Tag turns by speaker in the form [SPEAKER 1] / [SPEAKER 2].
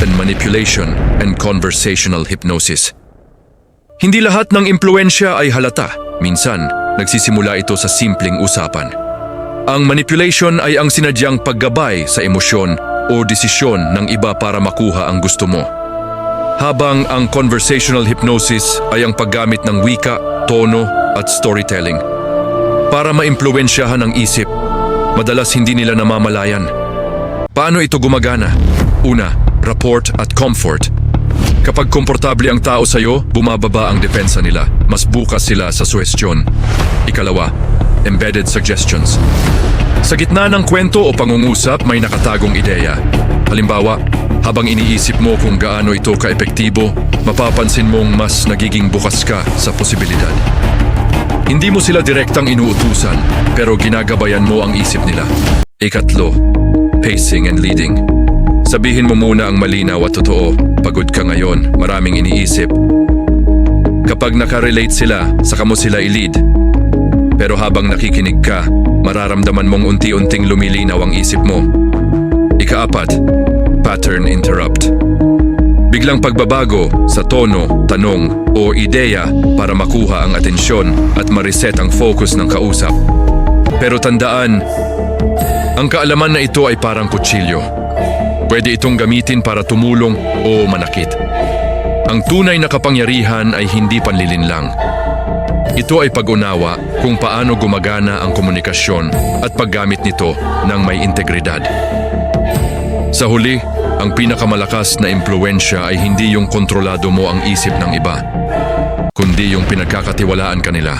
[SPEAKER 1] and manipulation and conversational hypnosis. Hindi lahat ng impluensya ay halata. Minsan, nagsisimula ito sa simpleng usapan. Ang manipulation ay ang sinadyang paggabay sa emosyon o desisyon ng iba para makuha ang gusto mo. Habang ang conversational hypnosis ay ang paggamit ng wika, tono at storytelling para maimpluwensyahan ang isip. Madalas hindi nila namamalayan. Paano ito gumagana? Una, rapport at comfort. Kapag komportable ang tao sa'yo, bumababa ang depensa nila. Mas bukas sila sa suhestyon. Ikalawa, embedded suggestions. Sa gitna ng kwento o pangungusap, may nakatagong ideya. Halimbawa, habang iniisip mo kung gaano ito kaepektibo, mapapansin mong mas nagiging bukas ka sa posibilidad. Hindi mo sila direktang inuutusan, pero ginagabayan mo ang isip nila. Ikatlo, pacing and leading. Sabihin mo muna ang malinaw at totoo. Pagod ka ngayon, maraming iniisip. Kapag nakarelate sila, saka mo sila i-lead. Pero habang nakikinig ka, mararamdaman mong unti-unting lumilinaw ang isip mo. Ikaapat, pattern interrupt. Biglang pagbabago sa tono, tanong o ideya para makuha ang atensyon at ma-reset ang focus ng kausap. Pero tandaan, ang kaalaman na ito ay parang kutsilyo. Pwede itong gamitin para tumulong o manakit. Ang tunay na kapangyarihan ay hindi panlilinlang. Ito ay pag-unawa kung paano gumagana ang komunikasyon at paggamit nito ng may integridad. Sa huli, ang pinakamalakas na impluwensya ay hindi yung kontrolado mo ang isip ng iba, kundi yung pinagkakatiwalaan kanila.